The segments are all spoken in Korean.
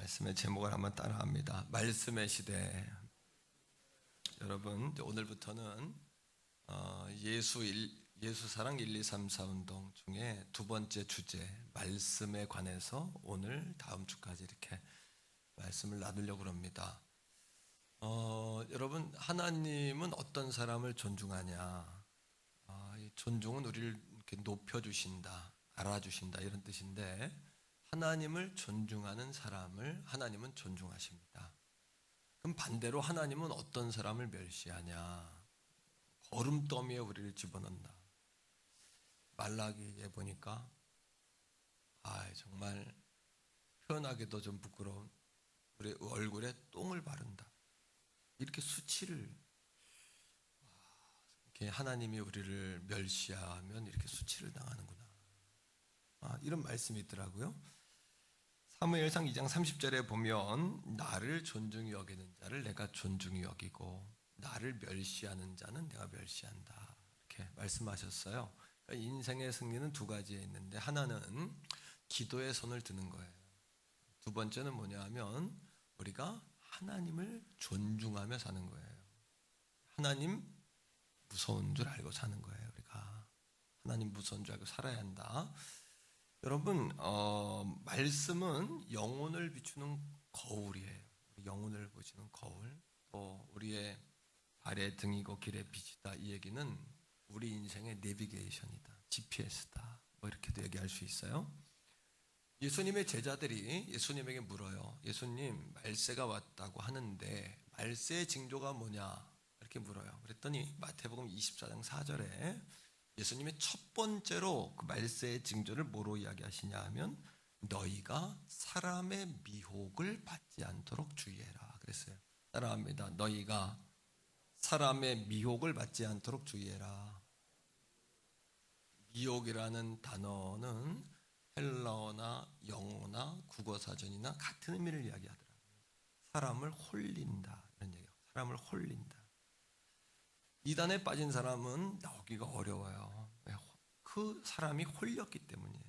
말씀의 제목을 한번 따라합니다. 말씀의 시대. 여러분, 오늘부터는 예수 사랑 1, 2, 3, 4 운동 중에 두 번째 주제 말씀에 관해서 오늘 다음 주까지 이렇게 말씀을 나누려고 합니다. 여러분, 하나님은 어떤 사람을 존중하냐? 이 존중은 우리를 이렇게 높여주신다, 알아주신다 이런 뜻인데, 하나님을 존중하는 사람을 하나님은 존중하십니다. 그럼 반대로 하나님은 어떤 사람을 멸시하냐? 거름더미에 우리를 집어넣는다. 말라기에 보니까 정말 표현하기도 좀 부끄러운, 우리 얼굴에 똥을 바른다. 이렇게 수치를, 이렇게 하나님이 우리를 멸시하면 이렇게 수치를 당하는구나. 이런 말씀이 있더라고요. 사무엘상 2장 30절에 보면 나를 존중히 여기는 자를 내가 존중히 여기고 나를 멸시하는 자는 내가 멸시한다, 이렇게 말씀하셨어요. 그러니까 인생의 승리는 두 가지에 있는데, 하나는 기도에 손을 드는 거예요. 두 번째는 뭐냐 하면 우리가 하나님을 존중하며 사는 거예요. 하나님 무서운 줄 알고 사는 거예요. 우리가 하나님 무서운 줄 알고 살아야 한다. 여러분, 말씀은 영혼을 비추는 거울이에요. 영혼을 보시는 거울. 또 우리의 발의 등이고 길의 빛이다. 이 얘기는 우리 인생의 내비게이션이다, GPS다, 뭐 이렇게도 얘기할 수 있어요. 예수님의 제자들이 예수님에게 물어요. 예수님, 말세가 왔다고 하는데 말세의 징조가 뭐냐? 이렇게 물어요. 그랬더니 마태복음 24장 4절에 예수님이 첫 번째로 그 말세의 징조를 뭐로 이야기하시냐 하면 너희가 사람의 미혹을 받지 않도록 주의해라 그랬어요. 따라합니다. 너희가 사람의 미혹을 받지 않도록 주의해라. 미혹이라는 단어는 헬라어나 영어나 국어사전이나 같은 의미를 이야기하더라고요. 사람을 홀린다, 이런 얘기예요. 사람을 홀린다. 이단에 빠진 사람은 나오기가 어려워요. 그 사람이 홀렸기 때문이에요.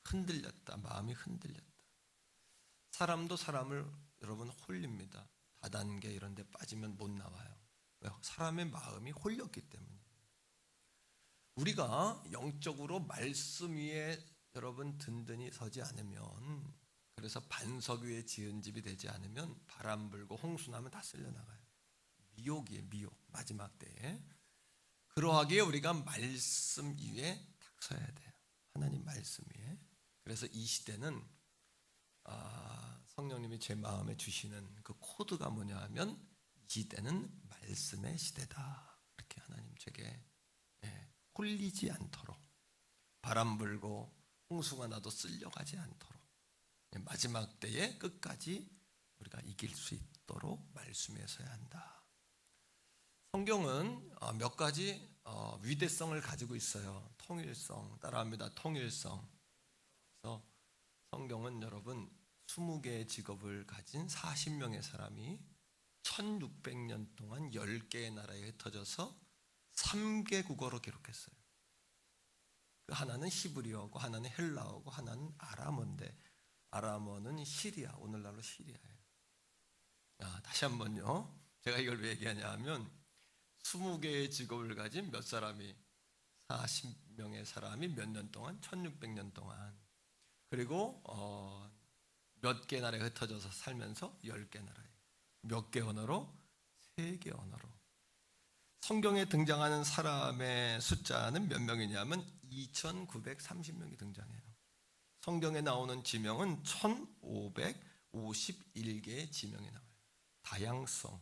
흔들렸다, 마음이 흔들렸다. 사람도 사람을 여러분 홀립니다. 다단계 이런 데 빠지면 못 나와요. 사람의 마음이 홀렸기 때문이에요. 우리가 영적으로 말씀 위에 여러분 든든히 서지 않으면, 그래서 반석 위에 지은 집이 되지 않으면 바람 불고 홍수 나면 다 쓸려나가요. 미혹이에요, 미혹. 마지막 때에. 그러하기에 우리가 말씀 위에 탁 서야 돼요. 하나님 말씀 위에. 그래서 이 시대는 성령님이 제 마음에 주시는 그 코드가 뭐냐 하면 이 시대는 말씀의 시대다. 이렇게 하나님 제게 홀리지 않도록, 바람 불고 홍수가 나도 쓸려가지 않도록, 마지막 때에 끝까지 우리가 이길 수 있도록 말씀에 서야 한다. 성경은 몇 가지 위대성을 가지고 있어요. 통일성, 따라합니다. 통일성. 그래서 성경은 여러분 20개의 직업을 가진 40명의 사람이 1600년 동안 10개의 나라에 흩어져서 3개 국어로 기록했어요. 그 하나는 히브리어고 하나는 헬라어고 하나는 아람어인데, 아람어는 시리아, 오늘날로 시리아예요. 다시 한번요. 제가 이걸 왜 얘기하냐 하면 20개의 직업을 가진 몇 사람이, 40명의 사람이 몇 년 동안, 1600년 동안, 그리고 몇 개 나라에 흩어져서 살면서 10개 나라에, 몇 개 언어로? 3개 언어로. 성경에 등장하는 사람의 숫자는 몇 명이냐면 2930명이 등장해요. 성경에 나오는 지명은 1551개의 지명이 나와요. 다양성,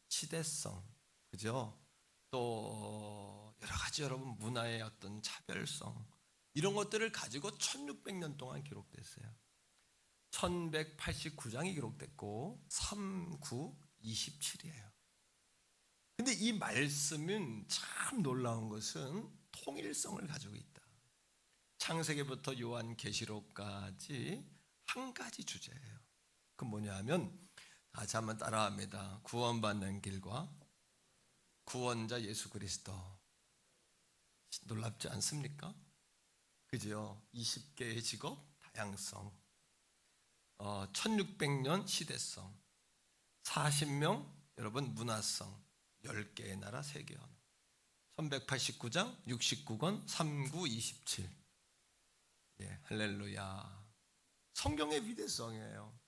시대성, 그죠? 또 여러 가지 여러분 문화의 어떤 차별성, 이런 것들을 가지고 1600년 동안 기록됐어요. 1189장이 기록됐고 3927이에요. 근데 이 말씀은 참 놀라운 것은 통일성을 가지고 있다. 창세기부터 요한계시록까지 한 가지 주제예요. 그 뭐냐 하면, 다시 한번 따라합니다. 구원받는 길과 구원자 예수 그리스도. 놀랍지 않습니까? 그죠? 20개의 직업, 다양성. 1600년 시대성, 40명 여러분 문화성, 10개의 나라 세계 언어, 1189장 69권 39, 27. 예, 할렐루야. 성경의 위대성이에요.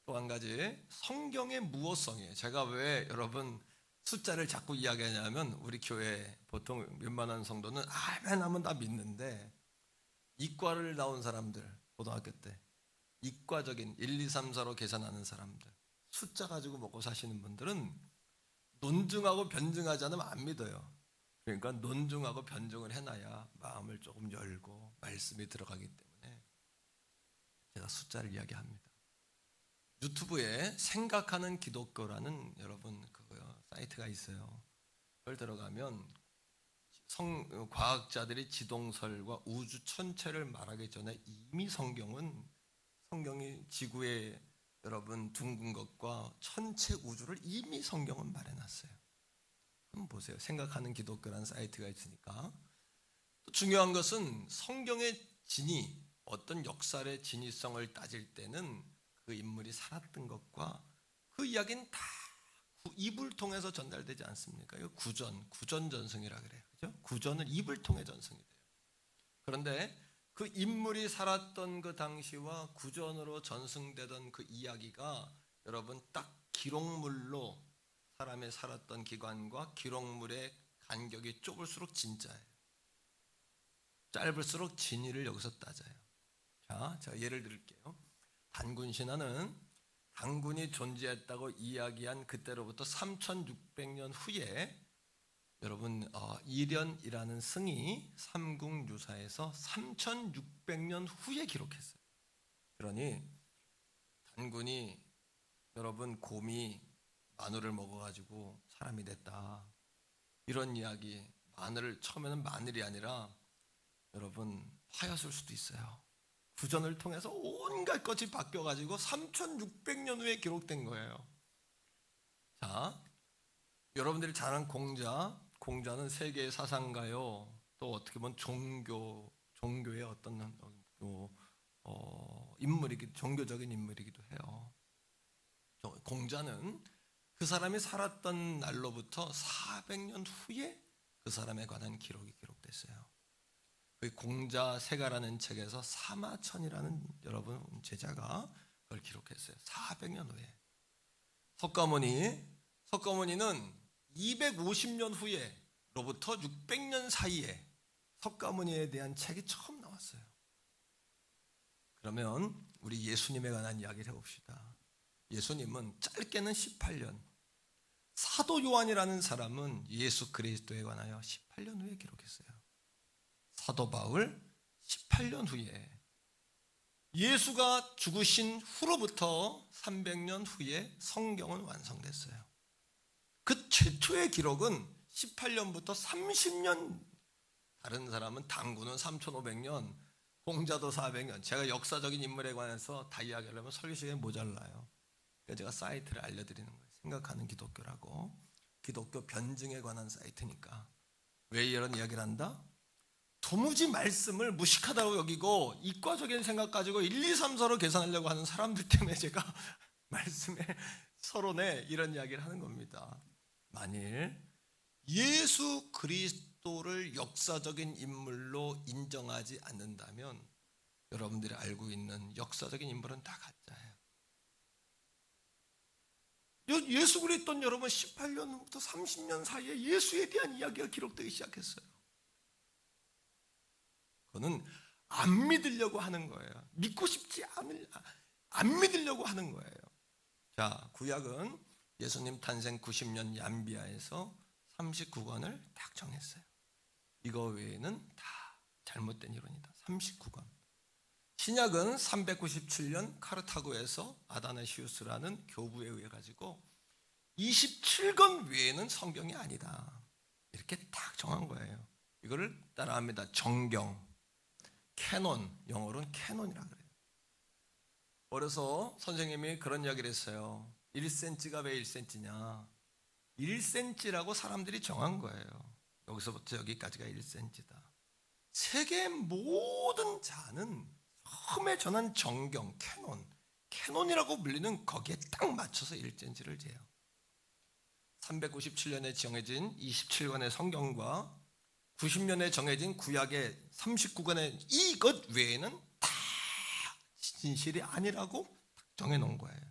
또 한 가지, 성경의 무어성이에요. 제가 왜 여러분 숫자를 자꾸 이야기하냐면, 우리 교회 보통 웬만한 성도는 아멘 하면 다 믿는데, 이과를 나온 사람들, 고등학교 때 이과적인 1, 2, 3, 4로 계산하는 사람들, 숫자 가지고 먹고 사시는 분들은 논증하고 변증하지 않으면 안 믿어요. 그러니까 논증하고 변증을 해놔야 마음을 조금 열고 말씀이 들어가기 때문에 제가 숫자를 이야기합니다. 유튜브에 생각하는 기독교라는 여러분 사이트가 있어요. 그걸 들어가면 과학자들이 지동설과 우주 천체를 말하기 전에 이미 성경이 지구의 여러분 둥근 것과 천체 우주를 이미 성경은 말해놨어요. 한번 보세요. 생각하는 기독교라는 사이트가 있으니까. 또 중요한 것은 성경의 진위, 어떤 역사의 진위성을 따질 때는 그 인물이 살았던 것과 그 이야기는 다 입을 통해서 전달되지 않습니까? 이거 구전 전승이라 그래요. 그죠? 구전은 입을 통해 전승이 돼요. 그런데 그 인물이 살았던 그 당시와 구전으로 전승되던 그 이야기가 여러분 딱 기록물로 사람의 살았던 기간과 기록물의 간격이 좁을수록 진짜예요. 짧을수록 진위를 여기서 따져요. 자, 제가 예를 들을게요. 단군 신화는 단군이 존재했다고 이야기한 그때로부터 3600년 후에 여러분 이련이라는 승이 삼국유사에서 3600년 후에 기록했어요. 그러니 단군이 여러분 곰이 마늘을 먹어가지고 사람이 됐다, 이런 이야기, 처음에는 마늘이 아니라 여러분 화였을 수도 있어요. 구전을 통해서 온갖 것이 바뀌어가지고 3600년 후에 기록된 거예요. 자, 여러분들이 잘 아는 공자는 세계의 사상가요, 또 어떻게 보면 종교의 어떤 종교적인 인물이기도 해요. 공자는 그 사람이 살았던 날로부터 400년 후에 그 사람에 관한 기록이 기록됐어요. 그 공자세가라는 책에서 사마천이라는 여러분 제자가 그걸 기록했어요. 400년 후에. 석가모니는 250년 후에로부터 600년 사이에 석가모니에 대한 책이 처음 나왔어요. 그러면 우리 예수님에 관한 이야기를 해봅시다. 예수님은 짧게는 18년, 사도 요한이라는 사람은 예수 그리스도에 관하여 18년 후에 기록했어요. 사도 바울 18년 후에, 예수가 죽으신 후로부터 300년 후에 성경은 완성됐어요. 그 최초의 기록은 18년부터 30년, 다른 사람은 당군은 3500년, 공자도 400년. 제가 역사적인 인물에 관해서 다 이야기하려면 설교 시간이 모자라요. 그러니까 제가 사이트를 알려드리는 거예요. 생각하는 기독교라고. 기독교 변증에 관한 사이트니까. 왜 이런 이야기를 한다? 도무지 말씀을 무식하다고 여기고 이과적인 생각 가지고 1, 2, 3, 4로 계산하려고 하는 사람들 때문에 제가 말씀의 서론에 이런 이야기를 하는 겁니다. 만일 예수 그리스도를 역사적인 인물로 인정하지 않는다면 여러분들이 알고 있는 역사적인 인물은 다 가짜예요. 예수 그리스도는 여러분 18년부터 30년 사이에 예수에 대한 이야기가 기록되기 시작했어요. 그거는 안 믿으려고 하는 거예요. 믿고 싶지 안 믿으려고 하는 거예요. 자, 구약은 예수님 탄생 90년 얌비아에서 39권을 딱 정했어요. 이거 외에는 다 잘못된 이론이다. 39권. 신약은 397년 카르타고에서 아다나시우스라는 교부에 의해 가지고 27권 외에는 성경이 아니다, 이렇게 딱 정한 거예요. 이거를 따라합니다. 정경, 캐논, 영어로는 캐논이라 그래요. 어려서 선생님이 그런 이야기를 했어요. 1cm가 왜 1cm냐? 1cm라고 사람들이 정한 거예요. 여기서부터 여기까지가 1cm다. 세계의 모든 자는 처음에 전한 정경, 캐논, 캐논이라고 불리는 거기에 딱 맞춰서 1cm를 재요. 397년에 정해진 27권의 성경과 90년에 정해진 구약의 39권의 이것 외에는 다 진실이 아니라고 정해놓은 거예요.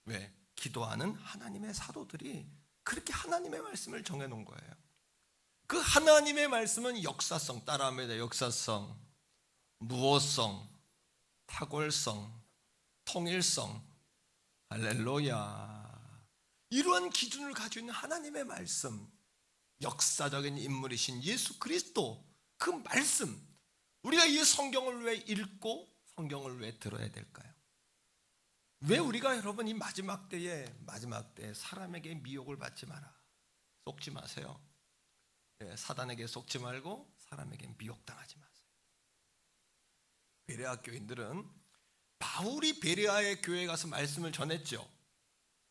왜? 기도하는 하나님의 사도들이 그렇게 하나님의 말씀을 정해놓은 거예요. 그 하나님의 말씀은 역사성, 따라합니다. 역사성, 무호성, 탁월성, 통일성, 할렐루야. 이러한 기준을 가지고 있는 하나님의 말씀, 역사적인 인물이신 예수 그리스도, 그 말씀, 우리가 이 성경을 왜 읽고 성경을 왜 들어야 될까요? 왜 우리가 여러분 이 마지막 때에 사람에게 미혹을 받지 마라, 속지 마세요. 사단에게 속지 말고 사람에게 미혹당하지 마세요. 베레아 교인들은 바울이 베레아의 교회에 가서 말씀을 전했죠.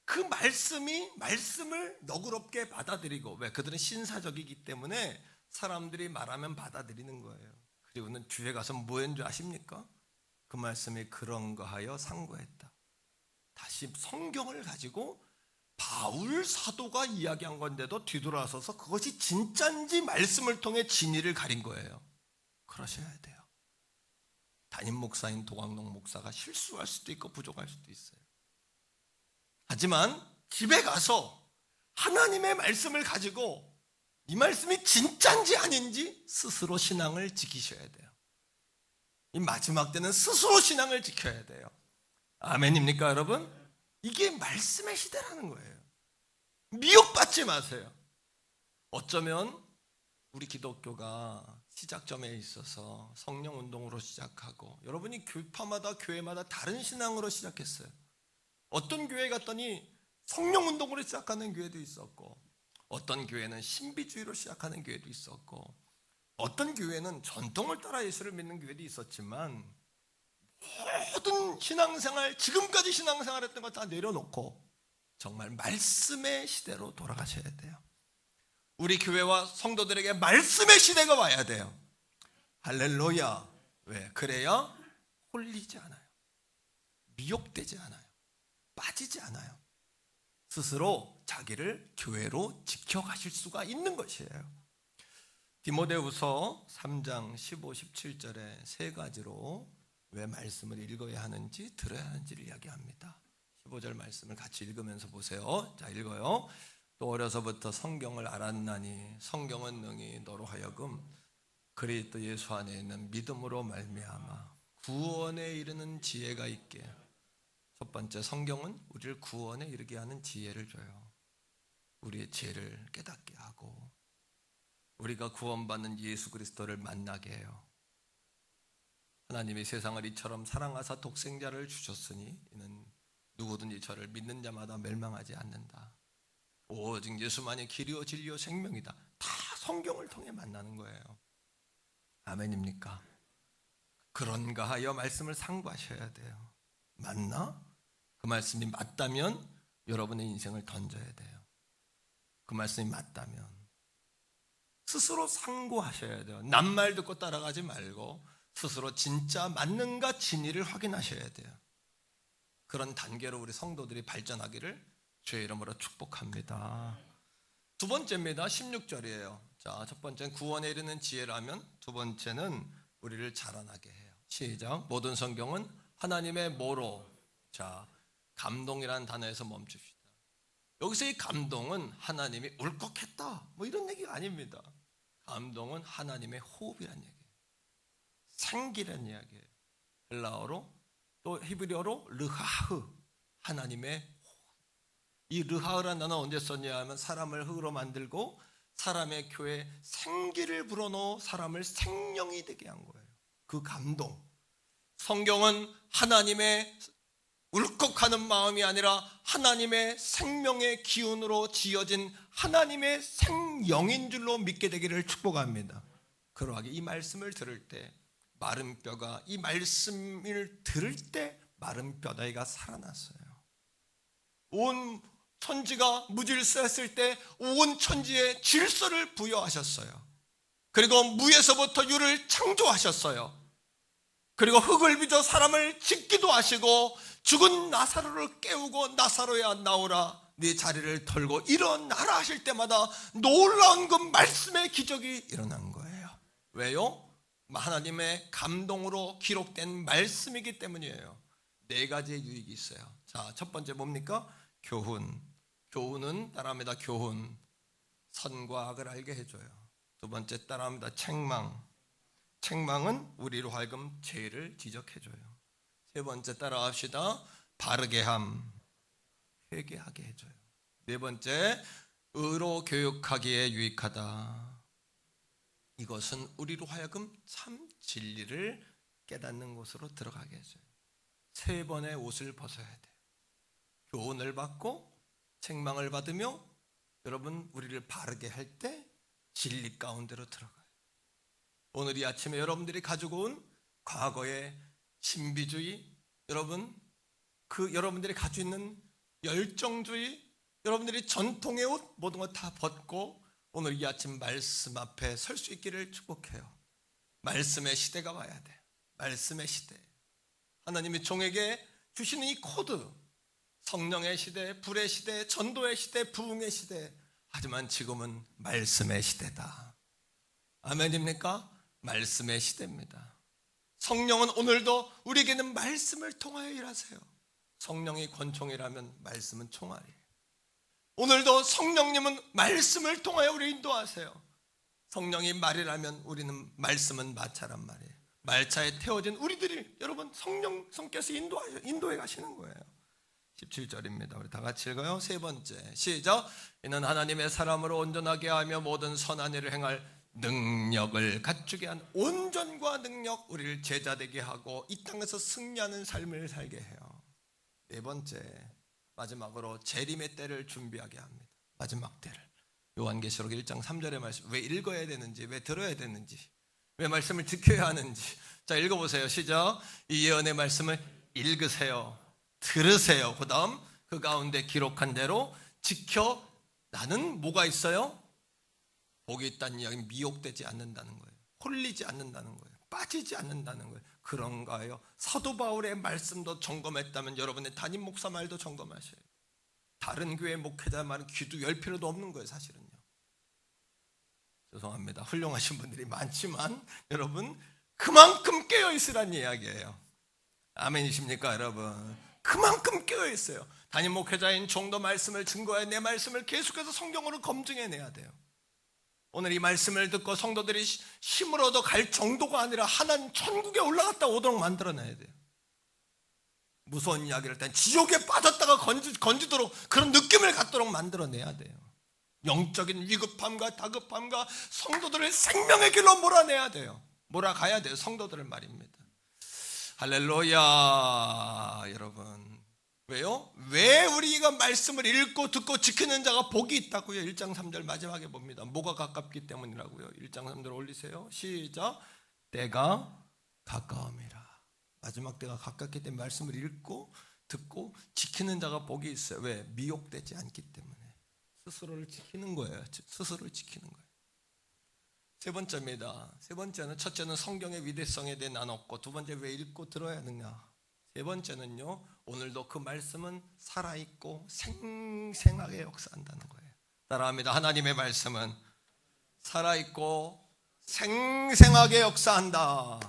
그 말씀을 너그럽게 받아들이고, 왜? 그들은 신사적이기 때문에 사람들이 말하면 받아들이는 거예요. 그리고는 주에 가서 뭐 했는 줄 아십니까? 그 말씀이 그런가 하여 상고했다. 다시 성경을 가지고 바울 사도가 이야기한 건데도 뒤돌아서서 그것이 진짜인지 말씀을 통해 진리를 가린 거예요. 그러셔야 돼요. 담임 목사인 도광록 목사가 실수할 수도 있고 부족할 수도 있어요. 하지만 집에 가서 하나님의 말씀을 가지고 이 말씀이 진짜인지 아닌지 스스로 신앙을 지키셔야 돼요. 이 마지막 때는 스스로 신앙을 지켜야 돼요. 아멘입니까 여러분? 이게 말씀의 시대라는 거예요. 미혹받지 마세요. 어쩌면 우리 기독교가 시작점에 있어서 성령 운동으로 시작하고, 여러분이 교파마다 교회마다 다른 신앙으로 시작했어요. 어떤 교회 갔더니 성령 운동으로 시작하는 교회도 있었고, 어떤 교회는 신비주의로 시작하는 교회도 있었고, 어떤 교회는 전통을 따라 예수를 믿는 교회도 있었지만, 모든 신앙생활, 지금까지 신앙생활했던 거 다 내려놓고 정말 말씀의 시대로 돌아가셔야 돼요. 우리 교회와 성도들에게 말씀의 시대가 와야 돼요. 할렐루야. 왜? 그래야 홀리지 않아요. 미혹되지 않아요. 빠지지 않아요. 스스로 자기를 교회로 지켜가실 수가 있는 것이에요. 디모데후서 3장 15, 17절에 세 가지로 왜 말씀을 읽어야 하는지 들어야 하는지를 이야기합니다. 15절 말씀을 같이 읽으면서 보세요. 자, 읽어요. 또 어려서부터 성경을 알았나니 성경은 능히 너로 하여금 그리스도 예수 안에 있는 믿음으로 말미암아 구원에 이르는 지혜가 있게. 첫 번째, 성경은 우리를 구원에 이르게 하는 지혜를 줘요. 우리의 죄를 깨닫게 하고 우리가 구원받는 예수 그리스도를 만나게 해요. 하나님이 세상을 이처럼 사랑하사 독생자를 주셨으니 이는 누구든지 저를 믿는 자마다 멸망하지 않는다. 오직 예수만이 길이요 진리요 생명이다. 다 성경을 통해 만나는 거예요. 아멘입니까? 그런가 하여 말씀을 상고하셔야 돼요. 맞나? 그 말씀이 맞다면 여러분의 인생을 던져야 돼요. 그 말씀이 맞다면 스스로 상고하셔야 돼요. 남말 듣고 따라가지 말고 스스로 진짜 맞는가 진리를 확인하셔야 돼요. 그런 단계로 우리 성도들이 발전하기를 주의 이름으로 축복합니다. 두 번째입니다. 16절이에요. 자, 첫 번째는 구원에 이르는 지혜라면, 두 번째는 우리를 자라나게 해요. 시작. 모든 성경은 하나님의 뭐로? 자, 감동이라는 단어에서 멈춥시다. 여기서 이 감동은 하나님이 울컥했다 뭐 이런 얘기가 아닙니다. 감동은 하나님의 호흡이라는 얘기예요. 생기라는 이야기예요. 헬라어로 또 히브리어로 르하흐, 하나님의 호흡. 이 르하흐라는 단어 언제 썼냐 하면 사람을 흙으로 만들고 사람의 교회에 생기를 불어넣어 사람을 생명이 되게 한 거예요. 그 감동. 성경은 하나님의 울컥하는 마음이 아니라 하나님의 생명의 기운으로 지어진 하나님의 생영인 줄로 믿게 되기를 축복합니다. 그러하게 이 말씀을 들을 때 마른 뼈가, 이 말씀을 들을 때 마른 뼈다귀가 살아났어요. 온 천지가 무질서했을 때 온 천지에 질서를 부여하셨어요. 그리고 무에서부터 유를 창조하셨어요. 그리고 흙을 빚어 사람을 짓기도 하시고 죽은 나사로를 깨우고 나사로야 나오라 네 자리를 털고 일어나라 하실 때마다 놀라운 그 말씀의 기적이 일어난 거예요. 왜요? 하나님의 감동으로 기록된 말씀이기 때문이에요. 네 가지의 유익이 있어요. 자, 첫 번째 뭡니까? 교훈. 교훈은 따라합니다. 교훈. 선과 악을 알게 해줘요. 두 번째 따라합니다. 책망. 책망은 우리로 하여금 죄를 지적해줘요. 세 번째 따라합시다. 바르게 함. 회개하게 해줘요. 네 번째 의로 교육하기에 유익하다. 이것은 우리로 하여금 참 진리를 깨닫는 곳으로 들어가게 해줘요. 세 번의 옷을 벗어야 돼요. 교훈을 받고 책망을 받으며 여러분 우리를 바르게 할 때 진리 가운데로 들어가요. 오늘 이 아침에 여러분들이 가지고 온 과거의 신비주의, 여러분들이 가지고 있는 열정주의, 여러분들이 전통의 옷 모든 것 다 벗고 오늘 이 아침 말씀 앞에 설 수 있기를 축복해요. 말씀의 시대가 와야 돼요. 말씀의 시대. 하나님이 종에게 주시는 이 코드, 성령의 시대, 불의 시대, 전도의 시대, 부흥의 시대. 하지만 지금은 말씀의 시대다. 아멘입니까? 말씀의 시대입니다. 성령은 오늘도 우리에게는 말씀을 통하여 일하세요. 성령이 권총이라면 말씀은 총알이에요. 오늘도 성령님은 말씀을 통하여 우리 인도하세요. 성령이 말이라면 우리는 말씀은 마차란 말이에요. 말차에 태워진 우리들이 여러분 성령께서 인도해 가시는 거예요. 17절입니다. 우리 다 같이 읽어요. 세 번째 시작. 이는 하나님의 사람으로 온전하게 하며 모든 선한 일을 행할 능력을 갖추게 한 온전과 능력, 우리를 제자되게 하고 이 땅에서 승리하는 삶을 살게 해요. 네 번째 마지막으로 재림의 때를 준비하게 합니다. 마지막 때를. 요한계시록 1장 3절의 말씀, 왜 읽어야 되는지, 왜 들어야 되는지, 왜 말씀을 지켜야 하는지. 자, 읽어보세요. 시작. 이 예언의 말씀을 읽으세요. 들으세요. 그 다음 그 가운데 기록한 대로 지켜. 나는 뭐가 있어요? 복이 있다는 이야기, 미혹되지 않는다는 거예요. 홀리지 않는다는 거예요. 빠지지 않는다는 거예요. 그런가요? 사도 바울의 말씀도 점검했다면 여러분의 담임 목사 말도 점검하셔요. 다른 교회 목회자 말은 귀도 열 필요도 없는 거예요. 사실은요. 죄송합니다. 훌륭하신 분들이 많지만 여러분 그만큼 깨어있으란 이야기예요. 아멘이십니까 여러분? 그만큼 깨어있어요. 담임 목회자인 종도 말씀을 증거해 내 말씀을 계속해서 성경으로 검증해내야 돼요. 오늘 이 말씀을 듣고 성도들이 힘을 얻어 갈 정도가 아니라 하나님 천국에 올라갔다 오도록 만들어내야 돼요. 무서운 이야기를 할 땐 지옥에 빠졌다가 건지도록 그런 느낌을 갖도록 만들어내야 돼요. 영적인 위급함과 다급함과 성도들을 생명의 길로 몰아내야 돼요. 몰아가야 돼요. 성도들을 말입니다. 할렐루야. 여러분 왜요? 왜 우리가 말씀을 읽고 듣고 지키는 자가 복이 있다고요? 1장 3절 마지막에 봅니다. 뭐가 가깝기 때문이라고요? 1장 3절 올리세요. 시작. 때가 가까움이라. 마지막 때가 가깝기 때문에 말씀을 읽고 듣고 지키는 자가 복이 있어요. 왜? 미혹되지 않기 때문에. 스스로를 지키는 거예요. 스스로를 지키는 거예요. 세 번째입니다. 세 번째는, 첫째는 성경의 위대성에 대해 나눴고, 두 번째 왜 읽고 들어야 하느냐. 세 번째는요, 오늘도 그 말씀은 살아있고 생생하게 역사한다는 거예요. 따라합니다. 하나님의 말씀은 살아있고 생생하게 역사한다.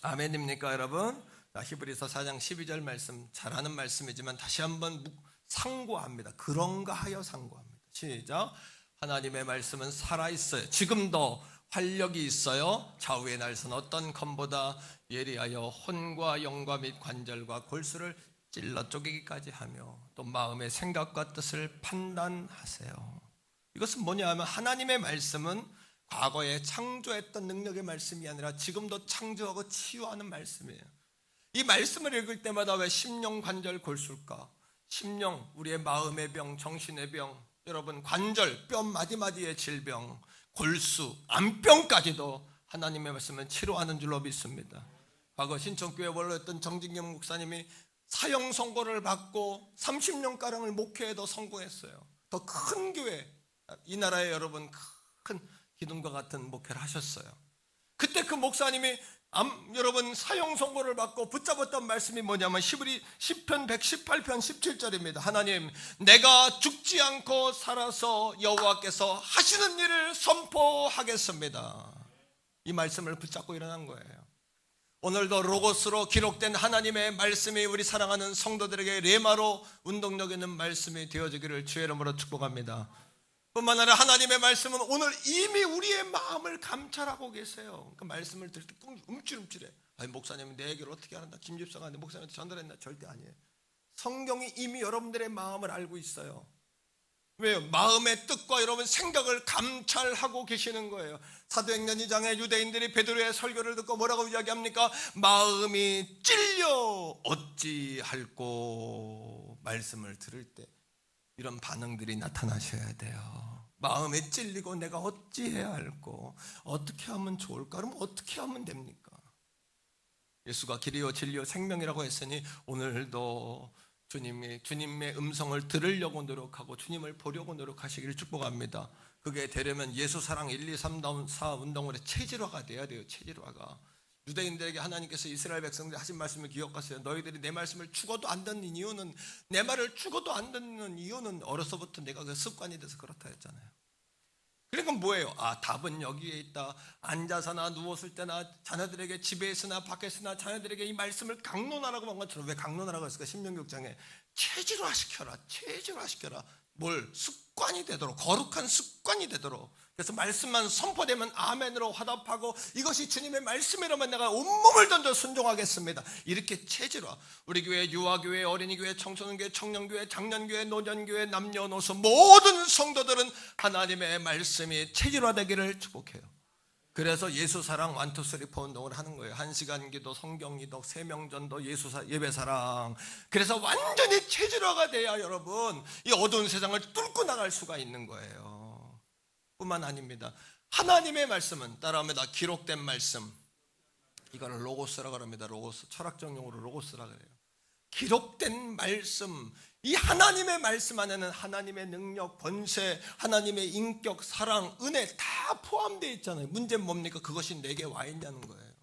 아멘입니까 여러분? 히브리서 4장 12절 말씀, 잘하는 말씀이지만 다시 한번 상고합니다. 그런가 하여 상고합니다. 시작. 하나님의 말씀은 살아있어요. 지금도 활력이 있어요. 좌우의 날선 어떤 검보다 예리하여 혼과 영과 및 관절과 골수를 찔러 쪼개기까지 하며 또 마음의 생각과 뜻을 판단하세요. 이것은 뭐냐 하면 하나님의 말씀은 과거에 창조했던 능력의 말씀이 아니라 지금도 창조하고 치유하는 말씀이에요. 이 말씀을 읽을 때마다 왜 심령 관절 골수일까? 심령, 우리의 마음의 병, 정신의 병, 여러분 관절, 뼈 마디마디의 질병, 골수, 암병까지도 하나님의 말씀은 치료하는 줄로 믿습니다. 과거 신천교회 원로였던 정진경 목사님이 사형 선고를 받고 30년가량을 목회에도 성공했어요. 더 큰 교회, 이 나라에 여러분 큰 기둥과 같은 목회를 하셨어요. 그때 그 목사님이 여러분 사형 선고를 받고 붙잡았던 말씀이 뭐냐면 시편 118편 17절입니다. 하나님, 내가 죽지 않고 살아서 여호와께서 하시는 일을 선포하겠습니다. 이 말씀을 붙잡고 일어난 거예요. 오늘도 로고스로 기록된 하나님의 말씀이 우리 사랑하는 성도들에게 레마로 운동력 있는 말씀이 되어지기를 주의 이름으로 축복합니다. 뿐만 아니라 하나님의 말씀은 오늘 이미 우리의 마음을 감찰하고 계세요. 그 말씀을 들을 때 움찔움찔해. 아니, 목사님이 내 얘기를 어떻게 하는다, 김집사가 내 목사님한테 전달했나? 절대 아니에요. 성경이 이미 여러분들의 마음을 알고 있어요. 왜요? 마음의 뜻과 여러분 생각을 감찰하고 계시는 거예요. 사도행전 2장에 유대인들이 베드로의 설교를 듣고 뭐라고 이야기합니까? 마음이 찔려 어찌할꼬. 말씀을 들을 때 이런 반응들이 나타나셔야 돼요. 마음에 찔리고 내가 어찌해야 할꼬, 어떻게 하면 좋을까? 그럼 어떻게 하면 됩니까? 예수가 길이요 진리요 생명이라고 했으니 오늘도 주님의 음성을 들으려고 노력하고 주님을 보려고 노력하시기를 축복합니다. 그게 되려면 예수 사랑 1, 2, 3, 4 운동으로 체질화가 돼야 돼요. 체질화가. 유대인들에게 하나님께서 이스라엘 백성들 하신 말씀을 기억하세요. 너희들이 내 말씀을 죽어도 안 듣는 이유는, 내 말을 죽어도 안 듣는 이유는 어려서부터 내가 그 습관이 돼서 그렇다 했잖아요. 그러니까 뭐예요? 답은 여기에 있다. 앉아서나 누웠을 때나 자녀들에게 집에 있으나 밖에 있으나 자녀들에게 이 말씀을 강론하라고 한 것처럼, 왜 강론하라고 했을까? 신명기 6장에 체질화시켜라. 뭘? 습관이 되도록, 거룩한 습관이 되도록. 그래서 말씀만 선포되면 아멘으로 화답하고, 이것이 주님의 말씀이라면 내가 온몸을 던져 순종하겠습니다. 이렇게 체질화. 우리 교회, 유아교회, 어린이교회, 청소년교회, 청년교회, 장년교회, 노년교회, 남녀노소 모든 성도들은 하나님의 말씀이 체질화되기를 축복해요. 그래서 예수사랑 1, 2, 3, 4 운동을 하는 거예요. 1시간 기도, 성경기도, 세명전도, 예배사랑. 그래서 완전히 체질화가 돼야 여러분 이 어두운 세상을 뚫고 나갈 수가 있는 거예요. 뿐만 아닙니다. 하나님의 말씀은, 따라합니다, 기록된 말씀. 이거를 로고스라고 합니다. 로고스, 철학적 용어로 로고스라고 그래요. 기록된 말씀, 이 하나님의 말씀 안에는 하나님의 능력, 권세, 하나님의 인격, 사랑, 은혜 다 포함되어 있잖아요. 문제는 뭡니까? 그것이 내게 와 있냐는 거예요.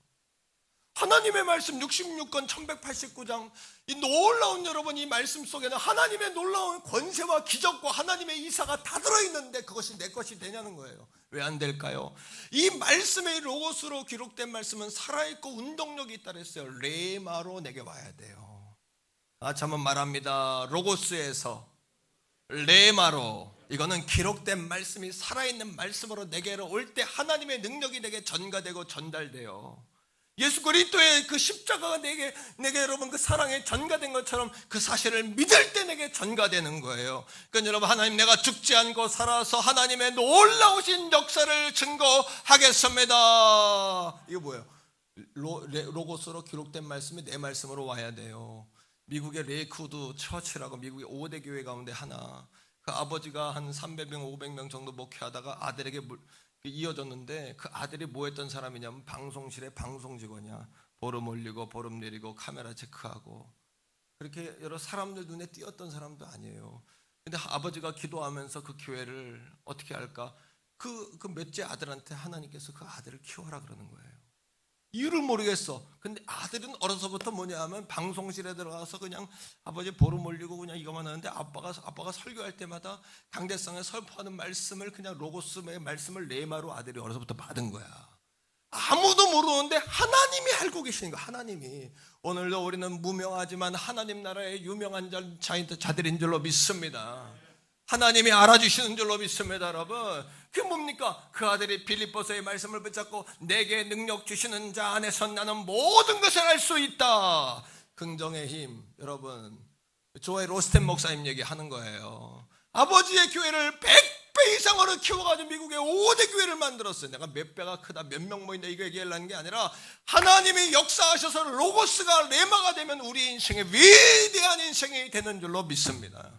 하나님의 말씀 66권 1189장, 이 놀라운 여러분, 이 말씀 속에는 하나님의 놀라운 권세와 기적과 하나님의 이사가 다 들어있는데 그것이 내 것이 되냐는 거예요. 왜 안 될까요? 이 말씀의 로고스로 기록된 말씀은 살아있고 운동력이 있다 그랬어요. 레마로 내게 와야 돼요. 한번 말합니다. 로고스에서 레마로, 이거는 기록된 말씀이 살아있는 말씀으로 내게로 올 때 하나님의 능력이 내게 전가되고 전달돼요. 예수 그리스도의 그 십자가가 내게 여러분 그 사랑에 전가된 것처럼 그 사실을 믿을 때 내게 전가되는 거예요. 그러니까 여러분, 하나님, 내가 죽지 않고 살아서 하나님의 놀라우신 역사를 증거하겠습니다. 이거 뭐예요? 로고스로 기록된 말씀이 내 말씀으로 와야 돼요. 미국의 레이크우드 처치라고 미국의 5대 교회 가운데 하나, 그 아버지가 한 300명 500명 정도 목회하다가 아들에게 이어졌는데, 그 아들이 뭐 했던 사람이냐면 방송실의 방송 직원이야. 보름 올리고 보름 내리고 카메라 체크하고, 그렇게 여러 사람들 눈에 띄었던 사람도 아니에요. 근데 아버지가 기도하면서 그 교회를 어떻게 할까? 그 몇째 아들한테 하나님께서 그 아들을 키워라 그러는 거예요. 이유를 모르겠어. 근데 아들은 어려서부터 뭐냐 하면 방송실에 들어가서 그냥 아버지 보름 올리고 그냥 이것만 하는데, 아빠가 설교할 때마다 강대상에 설포하는 말씀을 그냥 로고스의 말씀을 레마로 아들이 어려서부터 받은 거야. 아무도 모르는데 하나님이 알고 계시는 거야. 하나님이. 오늘도 우리는 무명하지만 하나님 나라의 유명한 자들인 줄로 믿습니다. 하나님이 알아주시는 줄로 믿습니다, 여러분. 그게 뭡니까? 그 아들이 빌립보서의 말씀을 붙잡고 내게 능력 주시는 자 안에서 나는 모든 것을 알 수 있다. 긍정의 힘. 여러분, 조엘 로스텐 목사님 얘기하는 거예요. 아버지의 교회를 100배 이상으로 키워가지고 미국의 5대 교회를 만들었어요. 내가 몇 배가 크다, 몇 명 모인다 이거 얘기하려는 게 아니라, 하나님이 역사하셔서 로고스가 레마가 되면 우리 인생의 위대한 인생이 되는 줄로 믿습니다.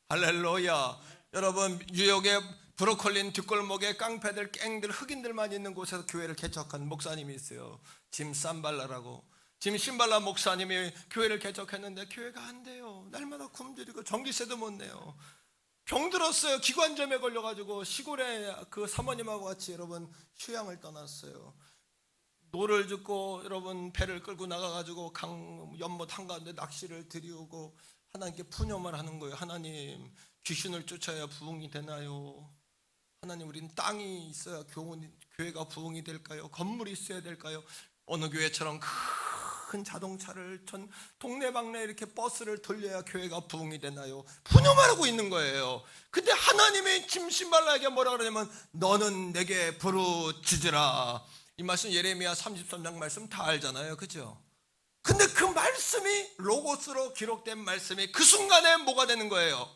할렐루야. 여러분, 뉴욕의 브로콜린 뒷골목에 깡패들, 갱들, 흑인들만 있는 곳에서 교회를 개척한 목사님이 있어요. 짐 심발라 목사님이 교회를 개척했는데 교회가 안 돼요. 날마다 굶주리고 전기세도 못 내요. 병들었어요. 기관점에 걸려가지고 시골에 그 사모님하고 같이 여러분 휴양을 떠났어요. 노를 젓고 여러분 배를 끌고 나가가지고 연못 한가운데 낚시를 들이우고 하나님께 푸념을 하는 거예요. 하나님, 귀신을 쫓아야 부흥이 되나요? 하나님, 우리는 땅이 있어야 교회가 부흥이 될까요? 건물이 있어야 될까요? 어느 교회처럼 큰 자동차를 동네방네 이렇게 버스를 돌려야 교회가 부흥이 되나요? 푸념하고 있는 거예요. 근데 하나님이 짐신발라에게 뭐라 그러냐면 너는 내게 부르짖으라. 이 말씀 예레미야 33장 말씀 다 알잖아요, 그죠? 근데 그 말씀이 로고스로 기록된 말씀이 그 순간에 뭐가 되는 거예요?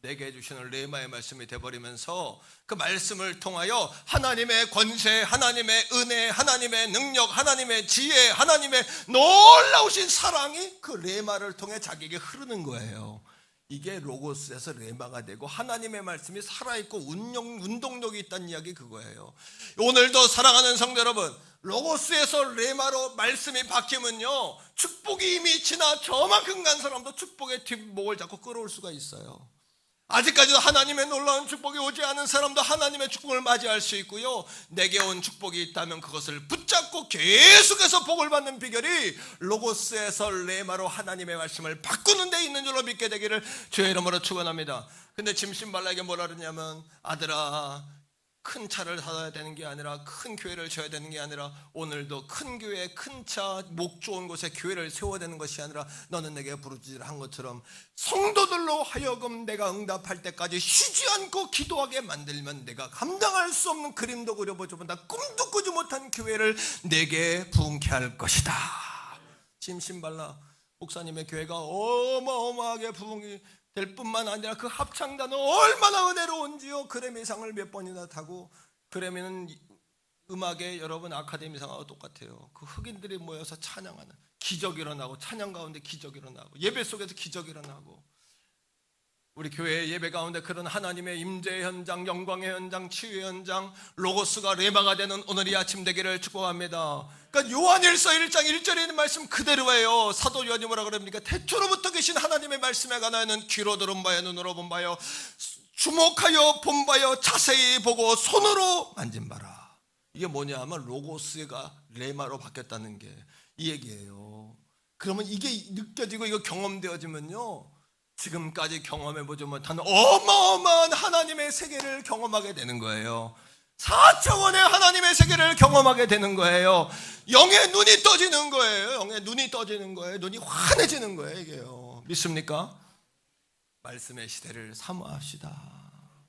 내게 주시는 레마의 말씀이 돼버리면서 그 말씀을 통하여 하나님의 권세, 하나님의 은혜, 하나님의 능력, 하나님의 지혜, 하나님의 놀라우신 사랑이 그 레마를 통해 자기에게 흐르는 거예요. 이게 로고스에서 레마가 되고 하나님의 말씀이 살아있고 운동력이 있다는 이야기, 그거예요. 오늘도 사랑하는 성도 여러분, 로고스에서 레마로 말씀이 바뀌면요, 축복이 이미 지나 저만큼 간 사람도 축복의 뒷목을 잡고 끌어올 수가 있어요. 아직까지도 하나님의 놀라운 축복이 오지 않은 사람도 하나님의 축복을 맞이할 수 있고요, 내게 온 축복이 있다면 그것을 붙잡고 계속해서 복을 받는 비결이 로고스에서 레마로 하나님의 말씀을 바꾸는 데 있는 줄로 믿게 되기를 주의 이름으로 축원합니다. 근데 짐신발라에게 뭐라 그러냐면, 아들아, 큰 차를 사야 되는 게 아니라, 큰 교회를 져야 되는 게 아니라, 오늘도 큰 교회, 큰 차, 목 좋은 곳에 교회를 세워야 되는 것이 아니라 너는 내게 부르짖으라 한 것처럼 성도들로 하여금 내가 응답할 때까지 쉬지 않고 기도하게 만들면 내가 감당할 수 없는 그림도 그려보지 못한, 꿈도 꾸지 못한 교회를 내게 부흥케 할 것이다. 짐신발라 목사님의 교회가 어마어마하게 부흥이 될 뿐만 아니라 그 합창단은 얼마나 은혜로운지요. 그래미상을 몇 번이나 타고, 그래미는 음악의 여러분 아카데미상하고 똑같아요. 그 흑인들이 모여서 찬양하는, 기적이 일어나고, 찬양 가운데 기적이 일어나고, 예배 속에서 기적이 일어나고, 우리 교회 예배 가운데 그런 하나님의 임재의 현장, 영광의 현장, 치유의 현장, 로고스가 레마가 되는 오늘이 아침 되기를 축복합니다. 그러니까 요한일서 1장 1절에 있는 말씀 그대로예요. 사도 요한이 뭐라 그럽니까? 태초로부터 계신 하나님의 말씀에 관하여는 귀로 들은 바요, 눈으로 본 바요, 주목하여 본 바요, 자세히 보고 손으로 만진 바라. 이게 뭐냐 하면 로고스가 레마로 바뀌었다는 게 이 얘기예요. 그러면 이게 느껴지고 이거 경험되어지면요, 지금까지 경험해보지 못한 어마어마한 하나님의 세계를 경험하게 되는 거예요. 4차원의 하나님의 세계를 경험하게 되는 거예요. 영의 눈이 떠지는 거예요. 영의 눈이 떠지는 거예요. 눈이 환해지는 거예요. 이게요. 믿습니까? 말씀의 시대를 사모합시다.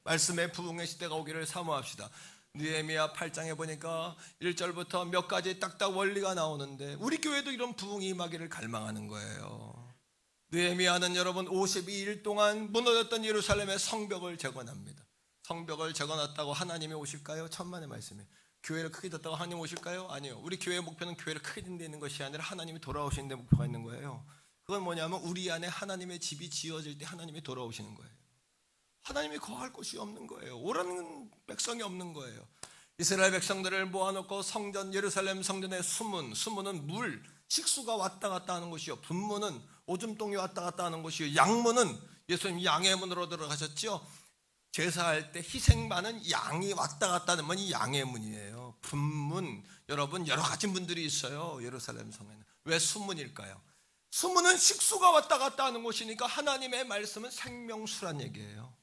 말씀의 부흥의 시대가 오기를 사모합시다. 느헤미야 8장에 보니까 1절부터 몇 가지 딱딱 원리가 나오는데, 우리 교회도 이런 부흥이 임하기를 갈망하는 거예요. 느헤미야는 여러분 52일 동안 무너졌던 예루살렘의 성벽을 재건합니다. 성벽을 재건했다고 하나님이 오실까요? 천만의 말씀이에요. 교회를 크게 졌다고 하나님 오실까요? 아니요. 우리 교회의 목표는 교회를 크게 짓는 것이 아니라 하나님이 돌아오시는 데 목표가 있는 거예요. 그건 뭐냐면 우리 안에 하나님의 집이 지어질 때 하나님이 돌아오시는 거예요. 하나님이 거할 곳이 없는 거예요. 오라는 백성이 없는 거예요. 이스라엘 백성들을 모아놓고 성전, 예루살렘 성전의 수문은 물, 식수가 왔다 갔다 하는 곳이요, 분문은 오줌똥이 왔다 갔다 하는 곳이요, 양문은 예수님 양의 문으로 들어가셨죠. 제사할 때 희생받는 양이 왔다 갔다 하는 문이 양의 문이에요. 분문, 여러분 여러 가지 문들이 있어요. 예루살렘 성에는. 왜 수문일까요? 수문은 식수가 왔다 갔다 하는 곳이니까 하나님의 말씀은 생명수란 얘기예요.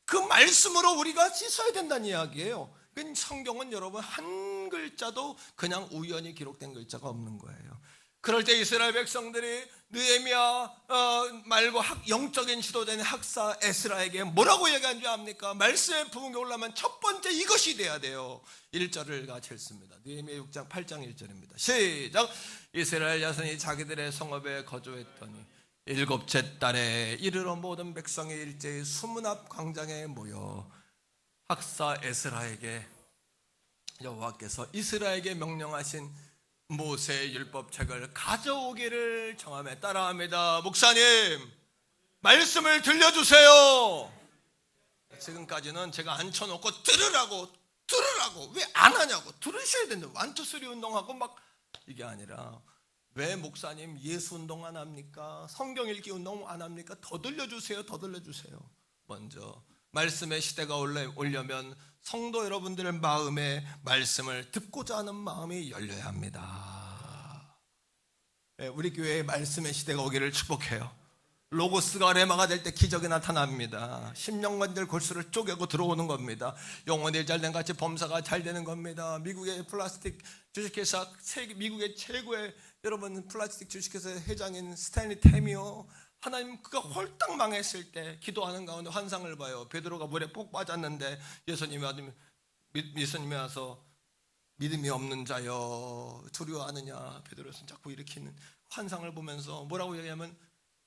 그 말씀으로 우리가 씻어야 된다는 이야기예요. 성경은 여러분 한 글자도 그냥 우연히 기록된 글자가 없는 거예요. 그럴 때 이스라엘 백성들이 느헤미야 말고 영적인 지도자인 학사 에스라에게 뭐라고 얘기한 줄 압니까? 말씀의 부흥이 올라면 첫 번째 이것이 돼야 돼요. 1절을 같이 읽습니다. 느헤미야 6장 8장 1절입니다. 시작. 이스라엘 자손이 자기들의 성읍에 거주했더니 일곱째 달에 이르러 모든 백성이 일제히 수문 앞 광장에 모여 학사 에스라에게 여호와께서 이스라엘에게 명령하신 모세의 율법책을 가져오기를 정함에 따라합니다. 목사님, 말씀을 들려주세요. 지금까지는 제가 앉혀놓고 들으라고 왜 안 하냐고, 들으셔야 된다, 완투쓰리 운동하고 막, 이게 아니라 왜 목사님 예수 운동 안 합니까? 성경 읽기 운동 안 합니까? 더 들려주세요. 먼저 말씀의 시대가 오려면 성도 여러분들의 마음에 말씀을 듣고자 하는 마음이 열려야 합니다. 우리 교회에 말씀의 시대가 오기를 축복해요. 로고스가 레마가 될 때 기적이 나타납니다. 심령관들 골수를 쪼개고 들어오는 겁니다. 영혼이 잘된 같이 범사가 잘 되는 겁니다. 미국의 플라스틱 주식회사, 미국의 최고의 여러분 플라스틱 주식회사의 회장인 스탠리 테미오, 하나님 그가 홀딱 망했을 때 기도하는 가운데 환상을 봐요. 베드로가 물에 푹 빠졌는데 예수님이 와서 믿음이 없는 자여 두려워하느냐, 베드로는 자꾸 일으키는 환상을 보면서 뭐라고 얘기하면,